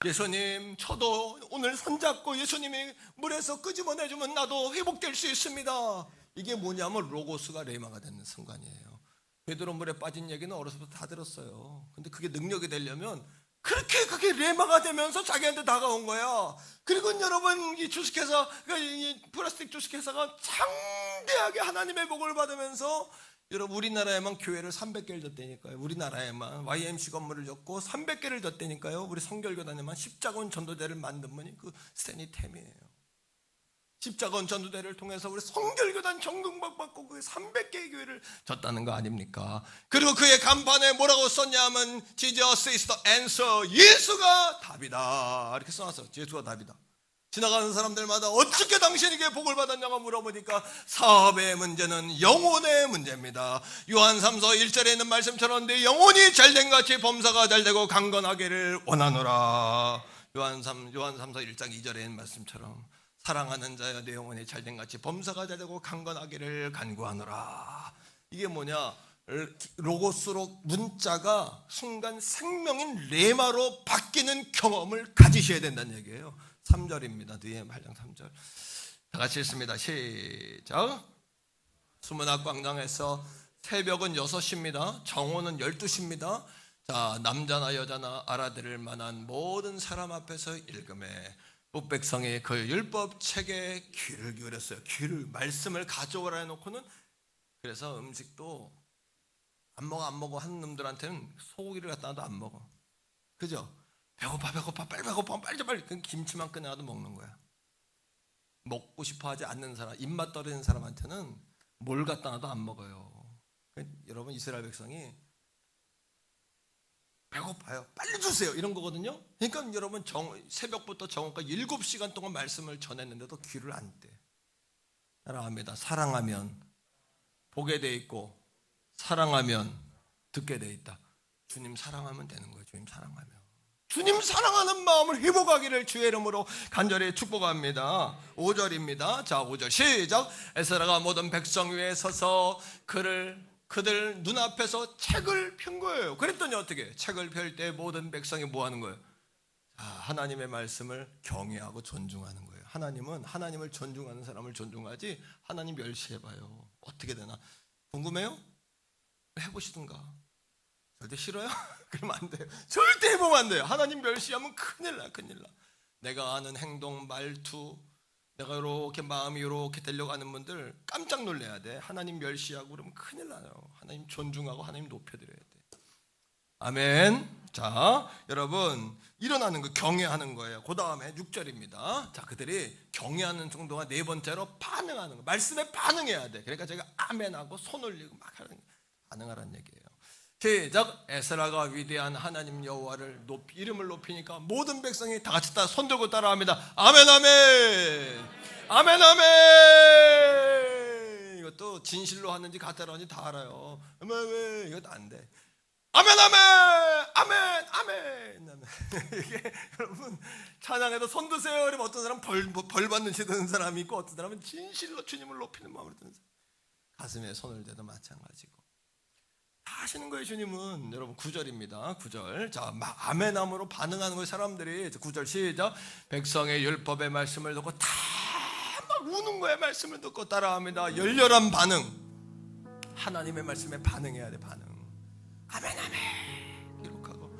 예수님 저도 오늘 손잡고 예수님이 물에서 끄집어내주면 나도 회복될 수 있습니다. 이게 뭐냐면 로고스가 레마가 되는 순간이에요. 베드로 물에 빠진 얘기는 어려서부터 다 들었어요. 근데 그게 능력이 되려면 그게 레마가 되면서 자기한테 다가온 거야. 그리고 여러분 이 주식회사, 이 플라스틱 주식회사가 장대하게 하나님의 복을 받으면서, 여러분 우리나라에만 교회를 300개를 졌다니까요. 우리나라에만 YMC 건물을 졌고 300개를 졌다니까요. 우리 성결교단에만 십자군 전도대를 만든 분이 그 스탠리 템이에요. 십자군 전도대를 통해서 우리 성결교단 정금받고 그 300개의 교회를 졌다는 거 아닙니까? 그리고 그의 간판에 뭐라고 썼냐면 Jesus is the answer, 예수가 답이다 이렇게 써놨어요. 예수가 답이다. 지나가는 사람들마다 어떻게 당신에게 복을 받았냐고 물어보니까 사업의 문제는 영혼의 문제입니다. 요한 3서 1절에 있는 말씀처럼 내 영혼이 잘된 같이 범사가 잘되고 강건하기를 원하노라. 요한 3서 1장 2절에 있는 말씀처럼 사랑하는 자여 내 영혼이 잘된 같이 범사가 잘되고 강건하기를 간구하노라. 이게 뭐냐, 로고스로 문자가 순간 생명인 레마로 바뀌는 경험을 가지셔야 된다는 얘기예요. 3절입니다. 느헤미야 8장 3절. 다 같이 읽습니다. 시작. 수문학 광장에서 새벽은 6시입니다. 정오는 12시입니다. 자, 남자나 여자나 알아들을 만한 모든 사람 앞에서 읽음에 북백성이 그 율법 책에 귀를 기울였어요. 귀를, 말씀을 가져오라 해놓고는, 그래서 음식도 안 먹어 하는 놈들한테는 소고기를 갖다 놔도 안 먹어. 그죠? 배고파 빨리 배고파 빨리. 그 김치만 꺼내가도 먹는 거야. 먹고 싶어 하지 않는 사람, 입맛 떨어지는 사람한테는 뭘 갖다 놔도 안 먹어요. 여러분 이스라엘 백성이 배고파요, 빨리 주세요 이런 거거든요. 그러니까 여러분 새벽부터 정오까지 7시간 동안 말씀을 전했는데도 귀를 안 떼. 따라합니다. 사랑하면 보게 돼 있고 사랑하면 듣게 돼 있다. 주님 사랑하면 되는 거예요. 주님 사랑하는 마음을 회복하기를 주의 이름으로 간절히 축복합니다. 5절입니다. 자, 5절 시작. 에스라가 모든 백성 위에 서서 그들 눈앞에서 책을 편 거예요. 그랬더니 어떻게? 책을 펼 때 모든 백성이 뭐 하는 거예요? 하나님의 말씀을 경외하고 존중하는 거예요. 하나님은 하나님을 존중하는 사람을 존중하지 하나님 멸시해봐요. 어떻게 되나? 궁금해요? 해보시든가. 절대 싫어요? 그러면 안 돼요. 절대 해보면 안 돼요. 하나님 멸시하면 큰일 나. 내가 하는 행동, 말투, 내가 이렇게 마음이 이렇게 되려고 하는 분들 깜짝 놀라야 돼. 하나님 멸시하고 그러면 큰일 나요. 하나님 존중하고 하나님 높여드려야 돼. 아멘. 자, 여러분 일어나는 거 경외하는 거예요. 그 다음에 6절입니다. 자, 그들이 경외하는 정도가 네 번째로 반응하는 거. 말씀에 반응해야 돼. 그러니까 제가 아멘하고 손 올리고 막 반응하라는 얘기예요. 시작. 에스라가 위대한 하나님 여호와를 이름을 높이니까 모든 백성이 다 같이 손 들고 따라합니다. 아멘 아멘 아멘 아멘. 이것도 진실로 하는지 가짜로 하는지 다 알아요. 아멘. 이것도 안 돼. 아멘 아멘 아멘 아멘. 이게 여러분 찬양에도 손 드세요. 그러면 어떤 사람은 벌 받는 시 드는 사람이 있고 어떤 사람은 진실로 주님을 높이는 마음으로 드는 사람. 가슴에 손을 대도 마찬가지고 하시는 거예요. 주님은. 여러분 9절입니다. 9절. 자, 막 아멘함으로 반응하는 거예요. 사람들이. 9절 시작. 백성의 율법의 말씀을 듣고 다 막 우는 거예요. 말씀을 듣고 따라합니다. 열렬한 반응. 하나님의 말씀에 반응해야 돼. 반응. 아멘 아멘. 기록하고.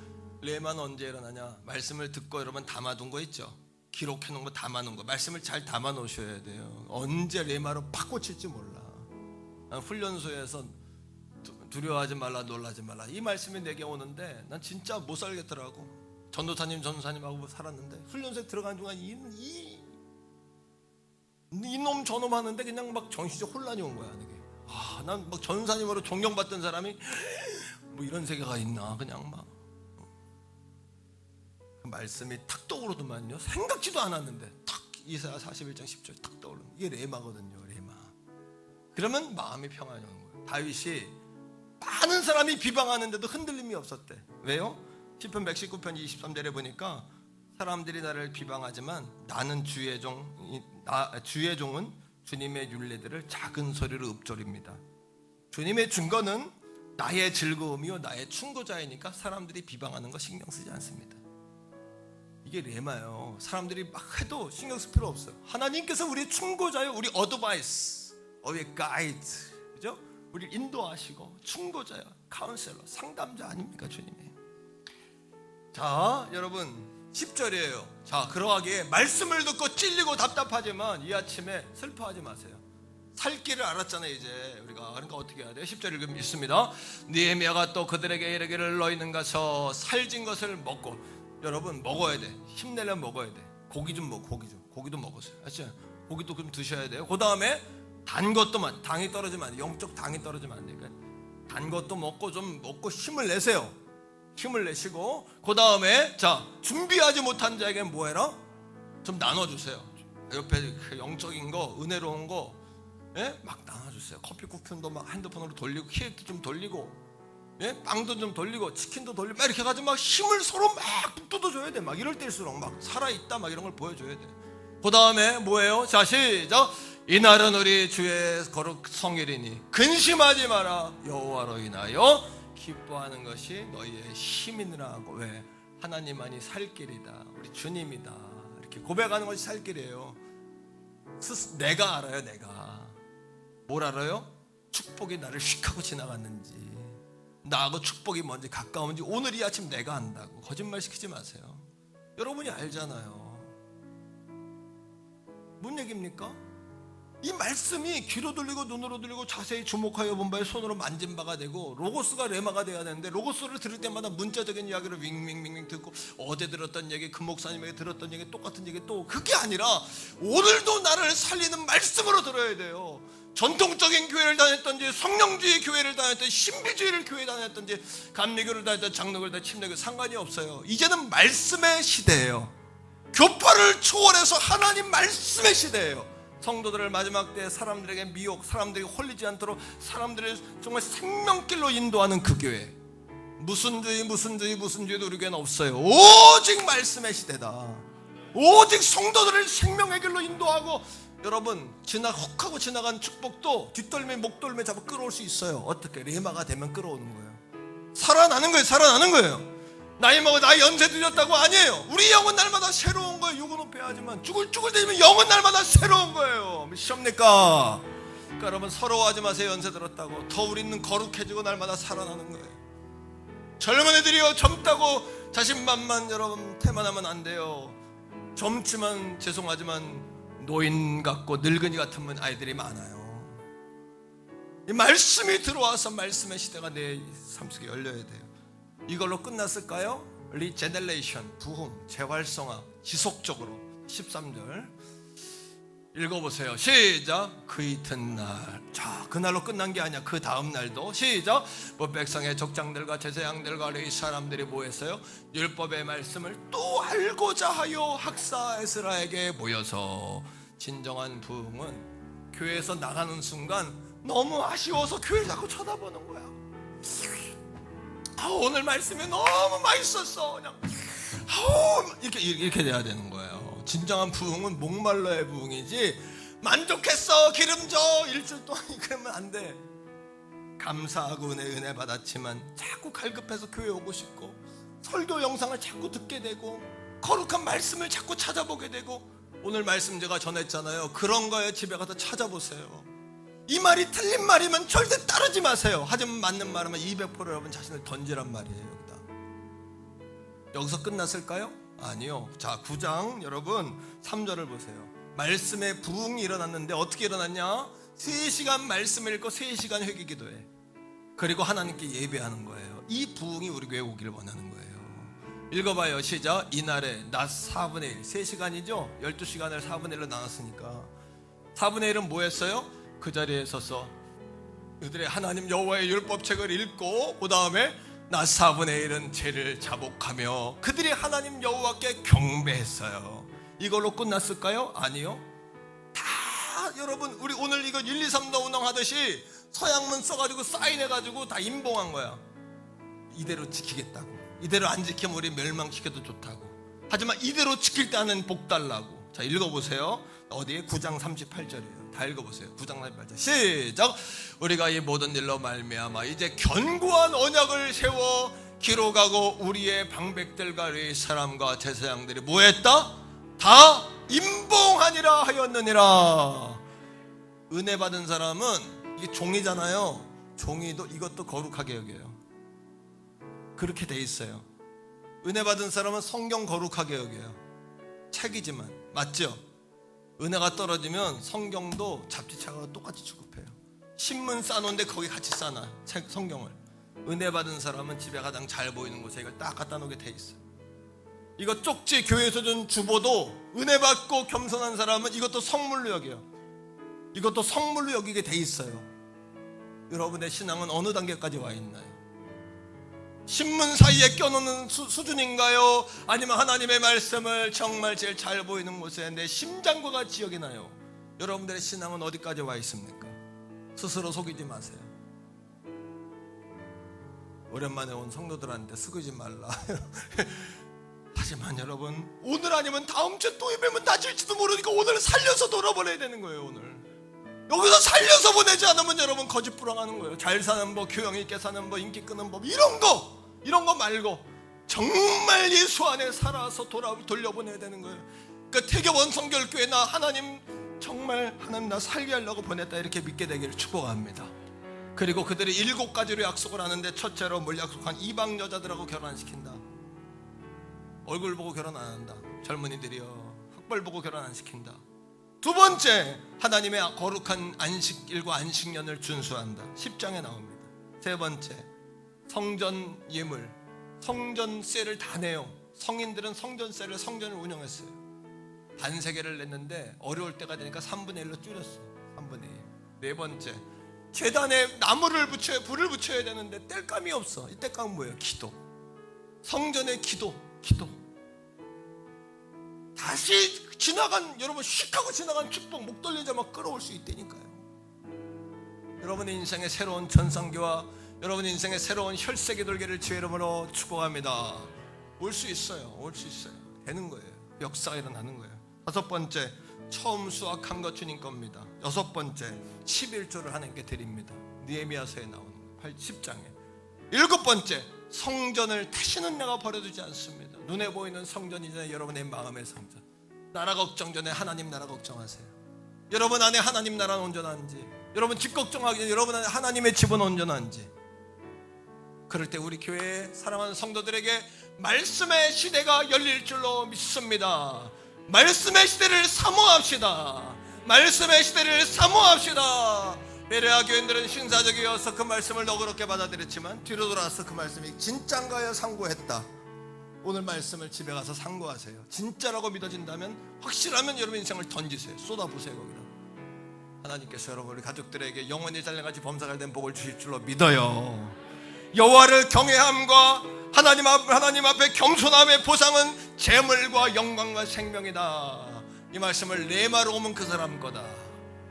레마는 언제 일어나냐? 말씀을 듣고 여러분 담아둔 거 있죠? 기록해 놓은 거 담아놓은 거. 말씀을 잘 담아 놓으셔야 돼요. 언제 레마로 팍 꽂힐지 몰라. 훈련소에서 두려워하지 말라, 놀라지 말라. 이 말씀이 내게 오는데 난 진짜 못 살겠더라고. 전도사님하고 살았는데 훈련소에 들어간 중간 이놈 저놈 하는데 그냥 막 정신적 혼란이 온 거야. 난 막 전사님으로 존경받던 사람이 뭐 이런 세계가 있나, 그냥 막 그 말씀이 탁 떠오르더만요. 생각지도 않았는데 탁 이사야 41장 10절 탁 떠오르는, 이게 레마거든요. 레마. 그러면 마음이 평안이 오는 거예요. 다윗이 많은 사람이 비방하는데도 흔들림이 없었대. 왜요? 시편 119편 23절에 보니까 사람들이 나를 비방하지만 나는 주의 종은 주님의 율례들을 작은 소리로 읊조립니다. 주님의 증거는 나의 즐거움이요 나의 충고자이니까 사람들이 비방하는 거 신경 쓰지 않습니다. 이게 레마예요. 사람들이 막 해도 신경 쓸 필요 없어요. 하나님께서 우리의 충고자요, 우리 어드바이스, 우리의 가이드, 그죠? 우리 인도하시고 충고자요, 카운셀러, 상담자 아닙니까, 주님이? 자, 여러분 10절이에요. 자, 그러하기에 말씀을 듣고 찔리고 답답하지만 이 아침에 슬퍼하지 마세요. 살 길을 알았잖아요 이제 우리가. 그러니까 어떻게 해야 돼요? 10절 읽습니다. 느헤미야가 또 그들에게 이르기를 너희는 가서 살진 것을 먹고, 여러분 먹어야 돼. 힘내려면 먹어야 돼. 고기 좀 먹어. 고기도 먹으세요. 아시죠? 고기도 좀 드셔야 돼요. 그 다음에 단 것도 당이 떨어지면 안 돼. 영적 당이 떨어지면 안 되니까 단 것도 먹고 좀 먹고 힘을 내세요. 힘을 내시고 그 다음에 자, 준비하지 못한 자에게 뭐 해라? 좀 나눠주세요. 옆에 영적인 거, 은혜로운 거, 예? 막 나눠주세요. 커피 쿠폰도 막 핸드폰으로 돌리고, 케이크도 좀 돌리고, 예? 빵도 좀 돌리고, 치킨도 돌리고, 막 이렇게 해가지고 막 힘을 서로 막 북돋아줘야 돼. 막 이럴 때일수록 막 살아있다 막 이런 걸 보여줘야 돼. 그 다음에 뭐예요? 자, 시작. 이날은 우리 주의 거룩 성일이니 근심하지 마라. 여호와로 인하여 기뻐하는 것이 너희의 힘이니라 하고. 왜? 하나님만이 살 길이다. 우리 주님이다. 이렇게 고백하는 것이 살 길이에요. 내가 알아요. 내가 뭘 알아요? 축복이 나를 휙 하고 지나갔는지, 나하고 축복이 뭔지 가까운지 오늘 이 아침 내가 안다고. 거짓말 시키지 마세요. 여러분이 알잖아요. 뭔 얘기입니까? 이 말씀이 귀로 들리고 눈으로 들리고 자세히 주목하여 본 바에 손으로 만진 바가 되고, 로고스가 레마가 돼야 되는데 로고스를 들을 때마다 문자적인 이야기를 윙윙윙 듣고, 어제 들었던 얘기, 그 목사님에게 들었던 얘기, 똑같은 얘기, 또 그게 아니라 오늘도 나를 살리는 말씀으로 들어야 돼요. 전통적인 교회를 다녔던지, 성령주의 교회를 다녔던지, 신비주의를 교회 다녔던지, 감리교를 다녔던지, 장로교를 다녔던지, 침례교, 상관이 없어요. 이제는 말씀의 시대예요. 교파를 초월해서 하나님 말씀의 시대예요. 성도들을 마지막 때 사람들에게 미혹, 사람들이 홀리지 않도록 사람들을 정말 생명길로 인도하는 그 교회. 무슨 주의도 우리 교회는 없어요. 오직 말씀의 시대다. 오직 성도들을 생명의 길로 인도하고, 여러분 혹하고 지나간 축복도 뒷덜미 목덜미 잡아 끌어올 수 있어요. 어떻게? 레마가 되면 끌어오는 거예요. 살아나는 거예요. 나이 먹어, 나이 연세 들렸다고 아니에요. 우리 영은 날마다 새로운 거예요. 육은 후패하지만 죽을 되면 영은 날마다 새로운 거예요. 미십니까? 그러니까 여러분 서러워하지 마세요. 연세 들었다고. 더 우리는 거룩해지고 날마다 살아나는 거예요. 젊은 애들이요, 젊다고 자신만만 여러분 태만하면 안 돼요. 젊지만 죄송하지만 노인 같고 늙은이 같은 아이들이 많아요. 이 말씀이 들어와서 말씀의 시대가 내 삶 속에 열려야 돼요. 이걸로 끝났을까요? 리제너레이션, 부흥, 재활성화, 지속적으로. 13절 읽어보세요. 시작. 그 이튿날. 자, 그날로 끝난 게 아니야. 그 다음 날도. 시작. 백성의 족장들과 제사장들과 레위 사람들이 모였어요. 율법의 말씀을 또 알고자 하여 학사 에스라에게 모여서. 진정한 부흥은 교회에서 나가는 순간 너무 아쉬워서 교회 자꾸 쳐다보는 거야. 오늘 말씀이 너무 맛있었어. 그냥 이렇게 돼야 되는 거예요. 진정한 부흥은 목말라의 부흥이지, 만족했어 기름져 일주일 동안 그러면 안 돼. 감사하고 은혜 받았지만 자꾸 갈급해서 교회 오고 싶고, 설교 영상을 자꾸 듣게 되고, 거룩한 말씀을 자꾸 찾아보게 되고. 오늘 말씀 제가 전했잖아요. 그런 거에 집에 가서 찾아보세요. 이 말이 틀린 말이면 절대 따르지 마세요. 하지만 맞는 말이면 200% 여러분 자신을 던지란 말이에요. 여기서 끝났을까요? 아니요. 자, 9장 여러분 3절을 보세요. 말씀의 부흥이 일어났는데 어떻게 일어났냐? 3시간 말씀을 읽고 3시간 회개 기도해. 그리고 하나님께 예배하는 거예요. 이 부흥이 우리 교회에 오기를 원하는 거예요. 읽어봐요. 시작. 이날에 낮 4분의 1, 3시간이죠? 12시간을 4분의 1로 나눴으니까 4분의 1은 뭐 했어요? 그 자리에 서서 그들의 하나님 여호와의 율법책을 읽고 그 다음에 나 4분의 1은 죄를 자복하며 그들이 하나님 여호와께 경배했어요. 이걸로 끝났을까요? 아니요. 다 여러분 우리 오늘 이거 1, 2, 3 운동하듯이 서양문 써가지고 사인해가지고 다 임봉한 거야. 이대로 지키겠다고. 이대로 안 지키면 우리 멸망시켜도 좋다고. 하지만 이대로 지킬 때 하는 복 달라고. 자, 읽어보세요. 어디에? 9장 38절이에요 다 읽어보세요. 9장 38절 시작. 우리가 이 모든 일로 말미암아 이제 견고한 언약을 세워 기록하고 우리의 방백들과 우리 사람과 제사장들이 뭐했다? 다 임봉하니라 하였느니라. 은혜 받은 사람은 이게 종이잖아요. 종이도 이것도 거룩하게 여겨요. 그렇게 돼 있어요. 은혜 받은 사람은 성경 거룩하게 여겨요. 책이지만 맞죠? 은혜가 떨어지면 성경도 잡지책하고 똑같이 취급해요. 신문 싸놓은데 거기 같이 싸놔 책 성경을. 은혜 받은 사람은 집에 가장 잘 보이는 곳에 이걸 딱 갖다 놓게 돼 있어요. 이거 쪽지 교회에서 준 주보도 은혜 받고 겸손한 사람은 이것도 성물로 여겨요. 이것도 성물로 여기게 돼 있어요. 여러분의 신앙은 어느 단계까지 와 있나요? 신문 사이에 껴놓는 수준인가요? 아니면 하나님의 말씀을 정말 제일 잘 보이는 곳에 내 심장과 같이 여기나요? 여러분들의 신앙은 어디까지 와 있습니까? 스스로 속이지 마세요. 오랜만에 온 성도들한테 속이지 말라. 하지만 여러분 오늘 아니면 다음 주에 또 예배면 낮을지도 모르니까 오늘 살려서 돌아보내야 되는 거예요. 오늘 여기서 살려서 보내지 않으면 여러분 거짓부렁하는 거예요. 잘 사는 법, 교양 있게 사는 법, 인기 끄는 법 이런 거 말고 정말 예수 안에 살아서 돌려보내야 되는 거예요. 그러니까 태교원 성결교회 나 하나님 정말 하나님 나 살게 하려고 보냈다 이렇게 믿게 되기를 축복합니다. 그리고 그들이 7가지로 약속을 하는데 첫째로 뭘 약속한? 이방 여자들하고 결혼시킨다. 얼굴 보고 결혼 안 한다. 젊은이들이요 학벌 보고 결혼 안 시킨다. 두 번째, 하나님의 거룩한 안식일과 안식년을 준수한다. 10장에 나옵니다. 세 번째, 성전 예물, 성전세를 다 내요. 성인들은 성전세를 성전을 운영했어요. 반세계를 냈는데 어려울 때가 되니까 3분의 1로 줄였어요. 3분의 1. 네 번째, 제단에 나무를 붙여야 불을 붙여야 되는데 뗄감이 없어. 이 뗄감은 뭐예요? 기도. 성전의 기도. 다시 지나간 여러분 휙 하고 지나간 축복 목 돌리자마자 끌어올 수 있다니까요. 여러분의 인생의 새로운 전성기와 여러분의 인생의 새로운 혈세계 돌기를 주의 이름으로 축복합니다. 올 수 있어요. 되는 거예요. 역사가 일어나는 거예요. 다섯 번째, 처음 수확한 것 주님 겁니다. 여섯 번째, 11조를 하나님께 드립니다. 느헤미야서에 나오는 10장에. 일곱 번째, 성전을 다시는 내가 버려두지 않습니다. 눈에 보이는 성전이잖아요. 여러분의 마음의 성전. 나라 걱정 전에 하나님 나라 걱정하세요. 여러분 안에 하나님 나라는 온전한지, 여러분 집 걱정하기 전에 여러분 안에 하나님의 집은 온전한지. 그럴 때 우리 교회에 사랑하는 성도들에게 말씀의 시대가 열릴 줄로 믿습니다. 말씀의 시대를 사모합시다. 말씀의 시대를 사모합시다. 베레아 교인들은 신사적이어서 그 말씀을 너그럽게 받아들였지만 뒤로 돌아서 그 말씀이 진짠가요? 상고했다. 오늘 말씀을 집에 가서 상고하세요. 진짜라고 믿어진다면, 확실하면 여러분 인생을 던지세요. 쏟아부으세요. 거기다. 하나님께서 여러분 우리 가족들에게 영원히 잘려가지 범사가 된 복을 주실 줄로 믿어요. 여호와를 경외함과 하나님 앞에 겸손함의 보상은 재물과 영광과 생명이다. 이 말씀을 레마로 오면 그 사람 거다.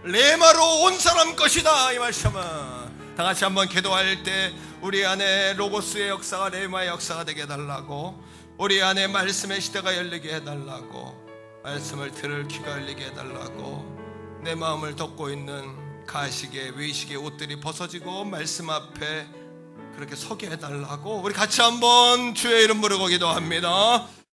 레마로 온 사람 것이다. 이 말씀은 다 같이 한번 기도할 때 우리 안에 로고스의 역사가 레마의 역사가 되게 해달라고, 우리 안에 말씀의 시대가 열리게 해달라고, 말씀을 들을 귀가 열리게 해달라고, 내 마음을 덮고 있는 가식의 외식의 옷들이 벗어지고 말씀 앞에 그렇게 서게 해달라고 우리 같이 한번 주의 이름 부르고 기도합니다.